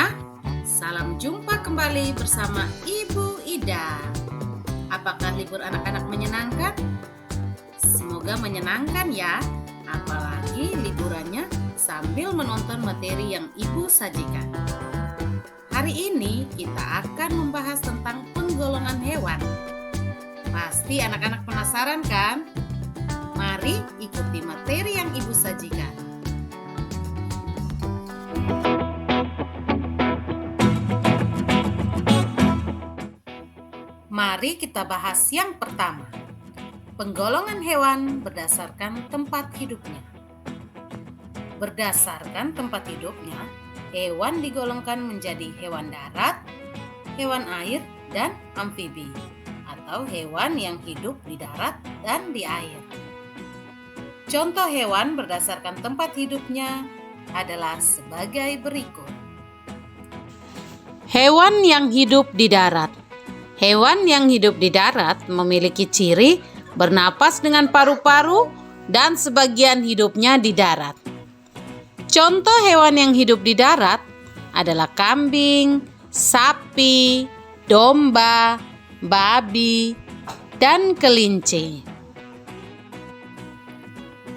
semuanya, salam jumpa kembali bersama Ibu Ida. Apakah libur anak-anak menyenangkan? Semoga menyenangkan ya, apalagi liburannya sambil menonton materi yang Ibu sajikan. Hari ini kita akan membahas tentang penggolongan hewan. Pasti anak-anak penasaran kan? Mari ikuti materi yang Ibu sajikan. Mari kita bahas yang pertama. Penggolongan hewan berdasarkan tempat hidupnya. Berdasarkan tempat hidupnya, hewan digolongkan menjadi hewan darat, hewan air, dan amfibi, atau hewan yang hidup di darat dan di air. Contoh hewan berdasarkan tempat hidupnya adalah sebagai berikut. Hewan yang hidup di darat. Hewan yang hidup di darat memiliki ciri bernapas dengan paru-paru dan sebagian hidupnya di darat. Contoh hewan yang hidup di darat adalah kambing, sapi, domba, babi, dan kelinci.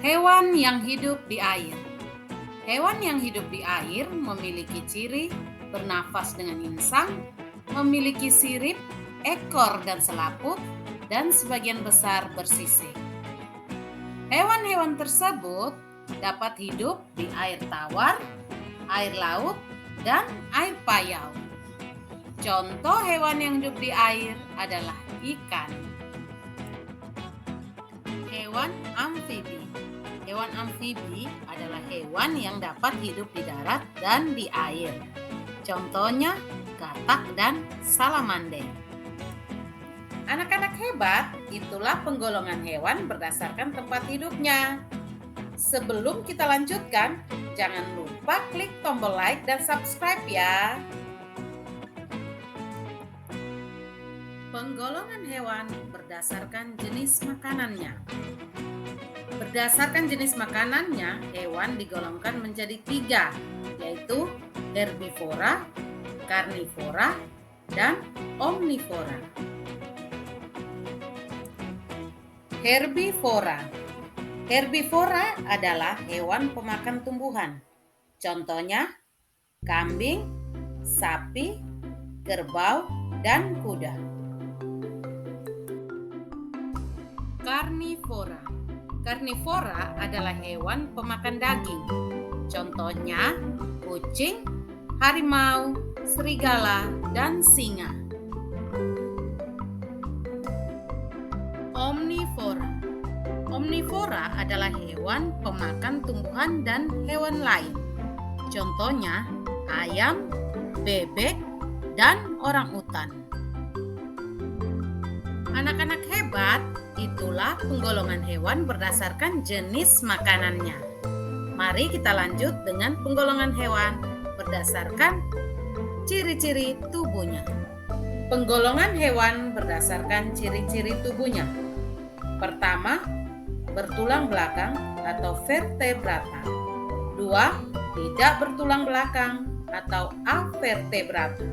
Hewan yang hidup di air. Hewan yang hidup di air memiliki ciri bernafas dengan insang, memiliki sirip, ekor dan selaput, dan sebagian besar bersisik. Hewan-hewan tersebut dapat hidup di air tawar, air laut, dan air payau. Contoh hewan yang hidup di air adalah ikan. Hewan amfibi. Hewan amfibi adalah hewan yang dapat hidup di darat dan di air. Contohnya katak dan salamander. Anak-anak hebat, itulah penggolongan hewan berdasarkan tempat hidupnya. Sebelum kita lanjutkan, jangan lupa klik tombol like dan subscribe ya. Penggolongan hewan berdasarkan jenis makanannya. Berdasarkan jenis makanannya, hewan digolongkan menjadi 3, yaitu herbivora, karnivora, dan omnivora. Herbivora. Herbivora adalah hewan pemakan tumbuhan. Contohnya kambing, sapi, kerbau, dan kuda. Karnivora. Karnivora adalah hewan pemakan daging. Contohnya kucing, harimau, serigala, dan singa. Omnivora. Omnivora adalah hewan pemakan tumbuhan dan hewan lain. Contohnya ayam, bebek, dan orangutan. Anak-anak hebat, itulah penggolongan hewan berdasarkan jenis makanannya. Mari kita lanjut dengan penggolongan hewan berdasarkan ciri-ciri tubuhnya. Penggolongan hewan berdasarkan ciri-ciri tubuhnya. Pertama, bertulang belakang atau vertebrata. 2, tidak bertulang belakang atau avertebrata.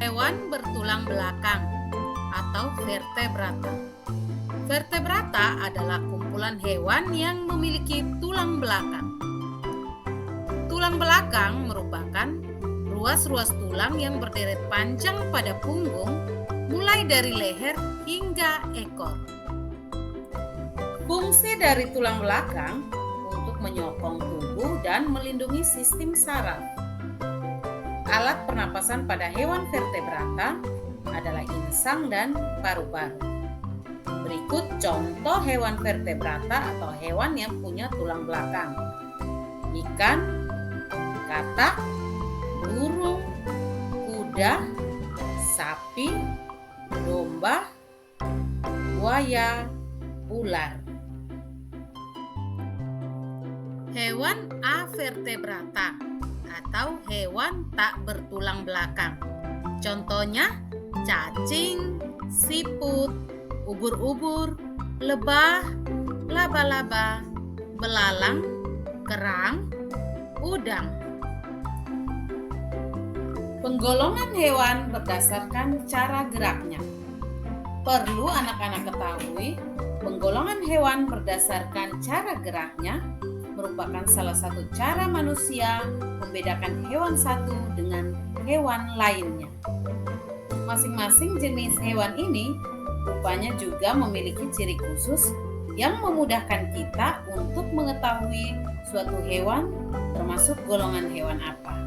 Hewan bertulang belakang atau vertebrata. Vertebrata adalah kumpulan hewan yang memiliki tulang belakang. Tulang belakang merupakan ruas-ruas tulang yang berderet panjang pada punggung, mulai dari leher hingga ekor. Fungsi dari tulang belakang untuk menyokong tubuh dan melindungi sistem saraf. Alat pernapasan pada hewan vertebrata adalah insang dan paru-paru. Berikut contoh hewan vertebrata atau hewan yang punya tulang belakang. Ikan, katak, burung, kuda, sapi, domba, buaya, ular. Hewan avertebrata atau hewan tak bertulang belakang. Contohnya cacing, siput, ubur-ubur, lebah, laba-laba, belalang, kerang, udang. Penggolongan hewan berdasarkan cara geraknya. Perlu anak-anak ketahui, penggolongan hewan berdasarkan cara geraknya merupakan salah satu cara manusia membedakan hewan satu dengan hewan lainnya. Masing-masing jenis hewan ini rupanya juga memiliki ciri khusus yang memudahkan kita untuk mengetahui suatu hewan termasuk golongan hewan apa.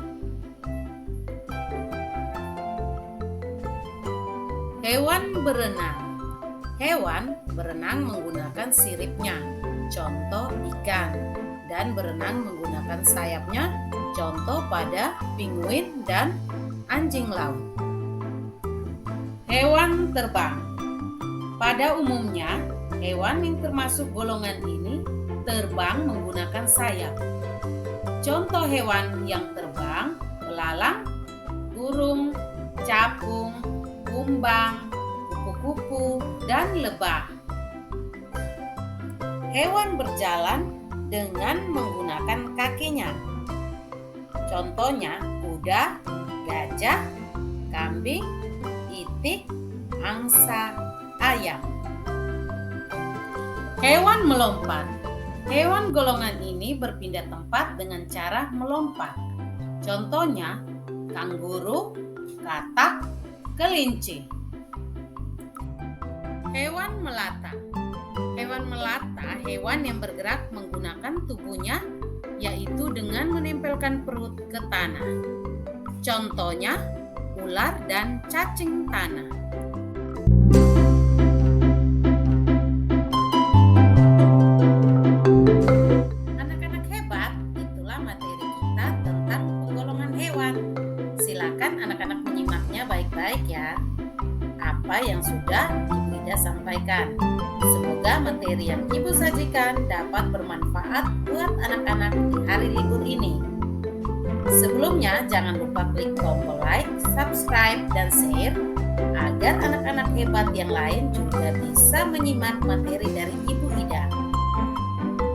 Hewan berenang. Hewan berenang menggunakan siripnya, contoh ikan, dan berenang menggunakan sayapnya, contoh pada penguin dan anjing laut. Hewan terbang. Pada umumnya, hewan yang termasuk golongan ini terbang menggunakan sayap. Contoh hewan yang terbang: belalang, burung, capung, kumbang, kupu-kupu, dan lebah. Hewan berjalan dengan menggunakan kakinya. Contohnya kuda, gajah, kambing, itik, angsa, ayam. Hewan melompat. Hewan golongan ini berpindah tempat dengan cara melompat. Contohnya kanguru, katak, kelinci. Hewan melata. Hewan melata hewan yang bergerak menggunakan tubuhnya, yaitu dengan menempelkan perut ke tanah. Contohnya ular dan cacing tanah. Anak-anak hebat, itulah materi kita tentang penggolongan hewan. Silakan anak-anak menyimaknya baik-baik ya. Apa yang sudah Ibu Ida sampaikan. Semoga materi yang Ibu sajikan dapat bermanfaat buat anak-anak di hari libur ini. Sebelumnya, jangan lupa klik tombol like, subscribe, dan share agar anak-anak hebat yang lain juga bisa menyimak materi dari Ibu Ida.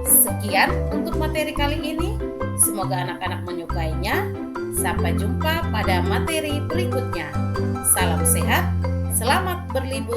Sekian untuk materi kali ini. Semoga anak-anak menyukainya. Sampai jumpa pada materi berikutnya. Salam sehat, selamat berlibur.